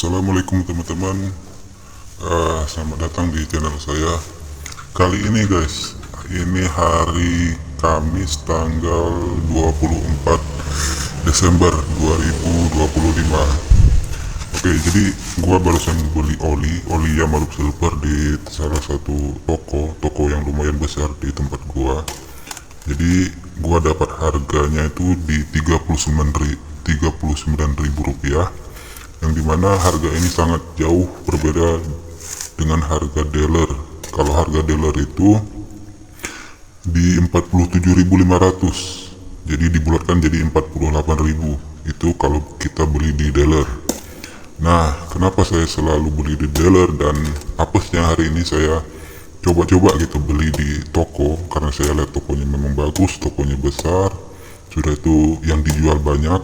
Assalamualaikum teman-teman. Selamat datang di channel saya. Kali ini guys, ini hari Kamis tanggal 24 Desember 2025. Oke, jadi gua barusan beli oli Yamaluk Silver di salah satu toko yang lumayan besar di tempat gua. Jadi gua dapat harganya itu di 39.000 rupiah, yang dimana harga ini sangat jauh berbeda dengan harga dealer. Kalau harga dealer itu di 47.500, jadi dibulatkan jadi 48.000. Itu kalau kita beli di dealer. Nah, kenapa saya selalu beli di dealer dan apesnya hari ini saya coba-coba gitu beli di toko, karena saya lihat tokonya memang bagus, tokonya besar, sudah itu yang dijual banyak.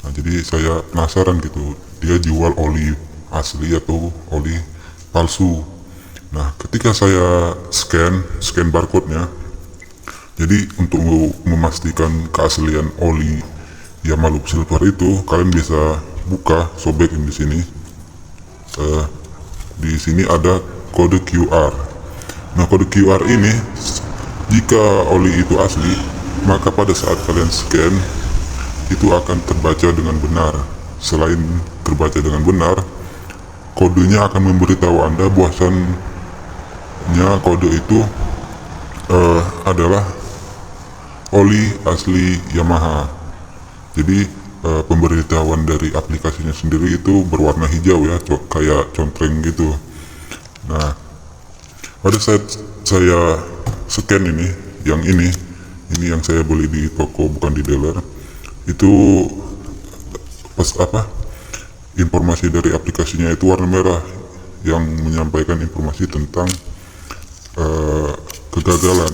Nah, jadi saya penasaran gitu, dia jual oli asli atau oli palsu. Nah, ketika saya scan barcode-nya, jadi untuk memastikan keaslian oli Yamaluk Silver itu, kalian bisa buka, sobek di sini. Di sini ada kode QR. Nah, kode QR ini, jika oli itu asli, maka pada saat kalian scan, itu akan terbaca dengan benar. Selain terbaca dengan benar, kodenya akan memberitahu Anda bahwasannya kode itu adalah oli asli Yamaha. Jadi pemberitahuan dari aplikasinya sendiri itu berwarna hijau ya, kayak contreng gitu. Nah, pada saat saya scan ini yang saya beli di toko, bukan di dealer, itu informasi dari aplikasinya itu warna merah yang menyampaikan informasi tentang kegagalan,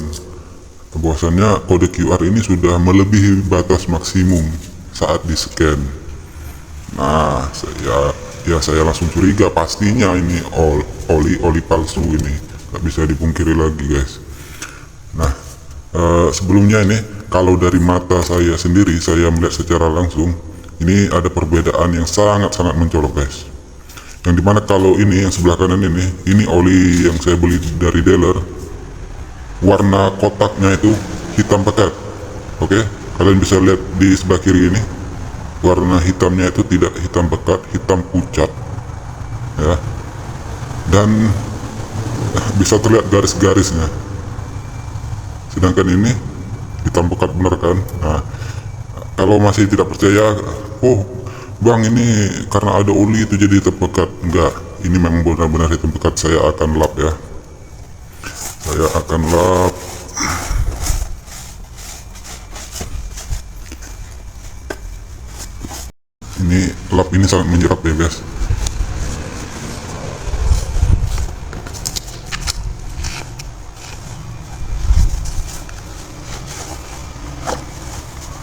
bahwasannya kode QR ini sudah melebihi batas maksimum saat di scan. Nah, saya langsung curiga, pastinya ini oli palsu, ini nggak bisa dipungkiri lagi guys. Nah, sebelumnya ini, kalau dari mata saya sendiri, saya melihat secara langsung, ini ada perbedaan yang sangat-sangat mencolok guys. Yang dimana kalau ini yang sebelah kanan ini oli yang saya beli dari dealer, warna kotaknya itu hitam pekat. Oke, kalian bisa lihat di sebelah kiri ini, warna hitamnya itu tidak hitam pekat, hitam pucat ya, dan bisa terlihat garis-garisnya. Sedangkan ini hitam pekat bener kan. Nah, kalau masih tidak percaya, oh bang ini karena ada oli itu jadi hitam pekat. Enggak, ini memang benar-benar hitam pekat. Saya akan lap ya, saya akan lap. Ini lap ini sangat menyerap ya guys.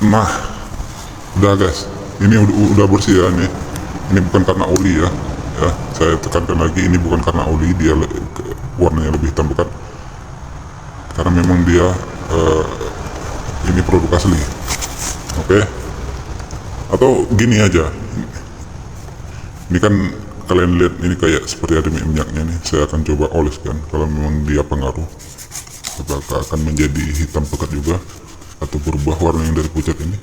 Nah, udah guys, ini udah bersih ya. Ini bukan karena oli ya, saya tekankan lagi, ini bukan karena oli, dia warnanya lebih hitam pekat karena memang dia ini produk asli. Oke. Atau gini aja, ini kan kalian lihat ini kayak seperti ada minyaknya nih. Saya akan coba oleskan, kalau memang dia pengaruh, apakah akan menjadi hitam pekat juga atau berubah warna yang dari pucat ini.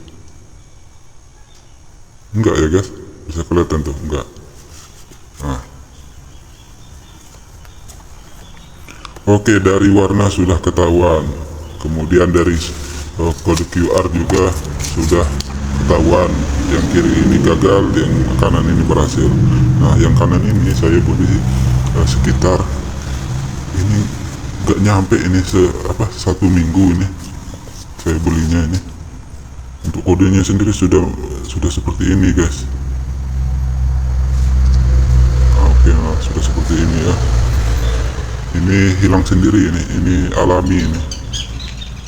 Enggak ya guys, bisa kelihatan tuh, enggak. Nah, oke, dari warna sudah ketahuan, kemudian dari kode QR juga sudah ketahuan. Yang kiri ini gagal, yang kanan ini berhasil. Nah, yang kanan ini saya beli sekitar ini gak nyampe ini satu minggu ini saya belinya ini. Untuk kodenya sendiri sudah seperti ini guys. Oke, nah, sudah seperti ini ya. Ini hilang sendiri, ini alami ini.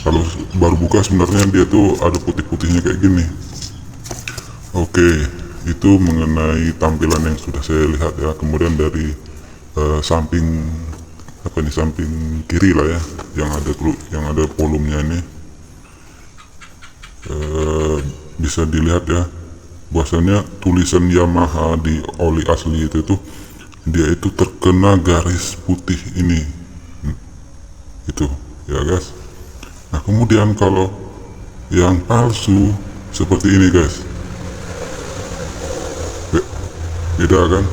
Kalau baru buka sebenarnya dia tuh ada putih-putihnya kayak gini. Oke, itu mengenai tampilan yang sudah saya lihat ya. Kemudian dari samping samping kiri lah ya, yang ada volumenya ini, bisa dilihat ya, Bahwasanya tulisan Yamaha di oli asli itu tuh dia itu terkena garis putih ini. Itu ya guys. Nah kemudian kalau yang palsu seperti ini guys, beda kan?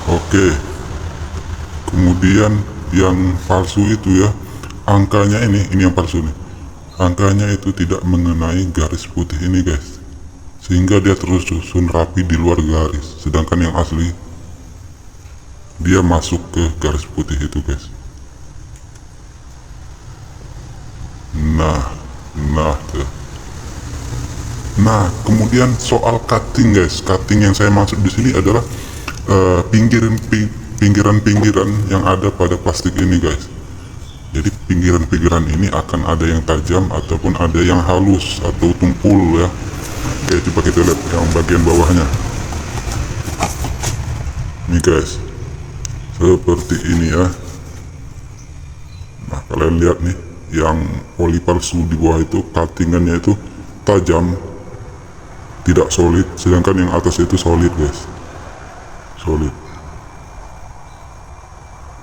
Oke, kemudian yang palsu itu ya, angkanya ini yang palsu nih, angkanya itu tidak mengenai garis putih ini guys, sehingga dia terus susun rapi di luar garis, sedangkan yang asli dia masuk ke garis putih itu guys. Nah tuh. Nah kemudian soal cutting guys, cutting yang saya maksud di sini adalah pinggiran-pinggiran yang ada pada plastik ini guys. Jadi pinggiran-pinggiran ini akan ada yang tajam ataupun ada yang halus atau tumpul ya. Oke, coba kita lihat yang bagian bawahnya. Nih guys, seperti ini ya. Nah kalian lihat nih, yang oli palsu di bawah itu cuttingannya itu tajam, tidak solid, sedangkan yang atas itu solid guys, solid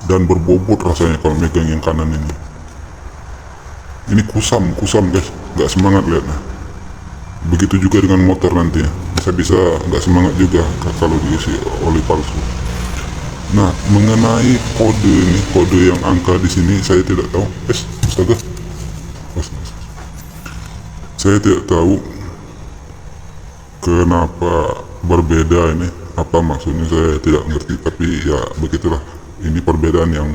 dan berbobot rasanya kalau megang yang kanan ini kusam guys, nggak semangat lihatnya. Begitu juga dengan motor nanti, bisa nggak semangat juga kalau diisi oli palsu. Nah mengenai kode yang angka di sini saya tidak tahu. Astaga, saya tidak tahu kenapa berbeda ini, apa maksudnya saya tidak ngerti, tapi ya begitulah, ini perbedaan yang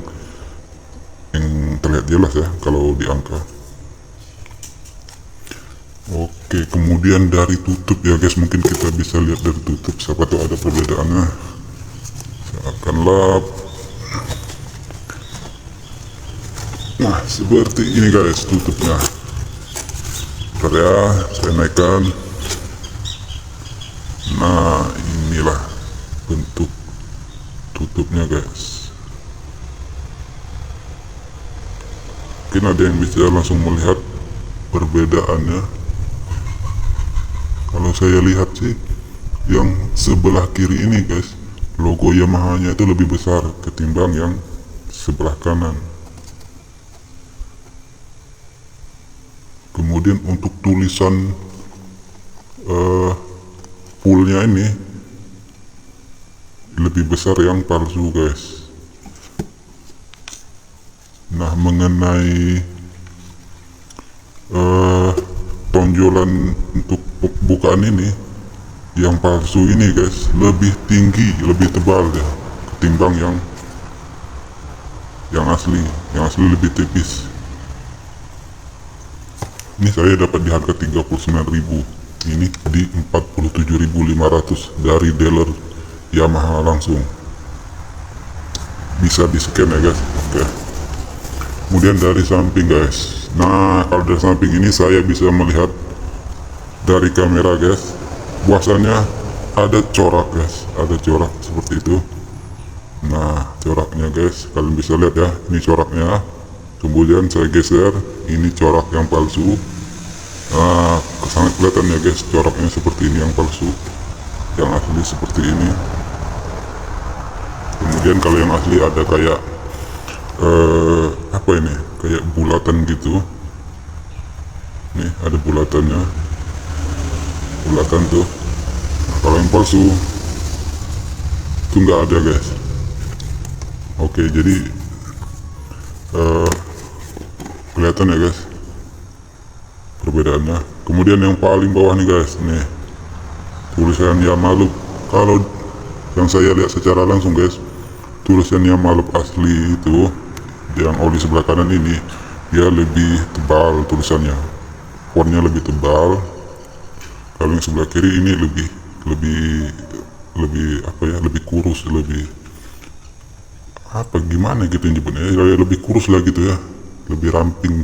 terlihat jelas ya kalau di angka. Oke, kemudian dari tutup ya guys, mungkin kita bisa lihat dari tutup, siapa tahu ada perbedaannya. Saya akan lap. Nah seperti ini guys tutupnya. Bentar ya, saya naikkan. Nah inilah bentuk tutupnya guys. Mungkin ada yang bisa langsung melihat perbedaannya. Kalau saya lihat sih yang sebelah kiri ini guys, logo Yamaha-nya itu lebih besar ketimbang yang sebelah kanan. Kemudian untuk tulisan fullnya ini lebih besar yang palsu guys. Nah mengenai tonjolan untuk bukaan ini, yang palsu ini guys lebih tinggi, lebih tebal ya ketimbang yang asli lebih tipis. Ini saya dapat di harga 39.000, ini di 47.500 dari dealer Yamaha langsung. Bisa di scan ya guys. Oke. Kemudian dari samping guys, nah kalau dari samping ini saya bisa melihat dari kamera guys, bahwasannya ada corak guys, ada corak seperti itu. Nah coraknya guys, kalian bisa lihat ya, ini coraknya. Kemudian saya geser, ini corak yang palsu. Nah sangat kelihatan ya guys, coraknya seperti ini yang palsu, yang asli seperti ini. Kemudian kalau yang asli ada kayak apa ini, kayak bulatan gitu. Nih ada bulatannya, bulatan tuh. Nah, kalau yang palsu itu nggak ada guys. Oke, jadi kelihatan ya guys perbedaannya. Kemudian yang paling bawah nih guys, nih tulisan Yamaha. Kalau yang saya lihat secara langsung guys, tulisan Yamaha asli itu yang oli sebelah kanan ini dia lebih tebal tulisannya, fontnya lebih tebal. Kalau yang sebelah kiri ini lebih apa ya, lebih kurus, lebih apa gimana gitu nyebutnya ya, lebih kurus lah gitu ya, lebih ramping.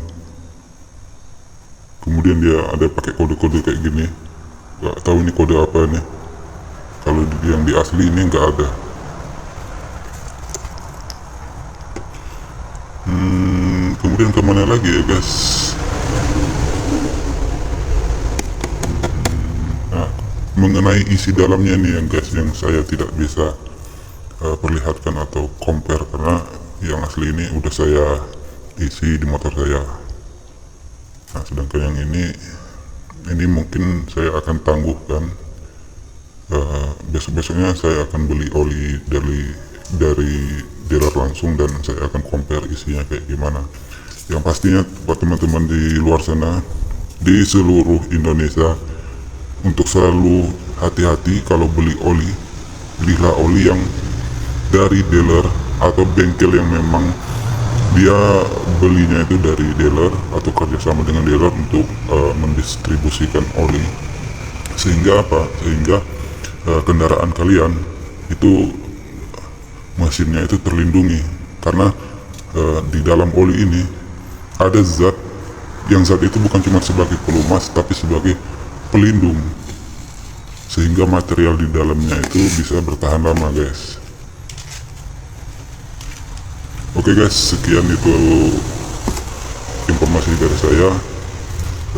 Kemudian dia ada pakai kode-kode kayak gini, nggak tahu ini kode apa nih. Kalau yang di asli ini nggak ada. Kemudian kemana lagi ya guys? mengenai isi dalamnya nih yang guys, yang saya tidak bisa perlihatkan atau compare karena yang asli ini udah saya isi di motor saya. Nah sedangkan yang ini mungkin saya akan tangguhkan. Besok-besoknya saya akan beli oli dari dealer langsung dan saya akan compare isinya kayak gimana. Yang pastinya buat teman-teman di luar sana, di seluruh Indonesia, untuk selalu hati-hati kalau beli oli, belilah oli yang dari dealer atau bengkel yang memang dia belinya itu dari dealer atau kerjasama dengan dealer untuk mendistribusikan oli, sehingga apa? Sehingga kendaraan kalian itu mesinnya itu terlindungi, karena di dalam oli ini ada zat yang zat itu bukan cuma sebagai pelumas tapi sebagai pelindung, sehingga material di dalamnya itu bisa bertahan lama guys. Oke guys, sekian itu informasi dari saya.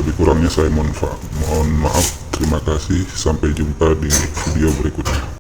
Lebih kurangnya saya mohon maaf. Terima kasih. Sampai jumpa di video berikutnya.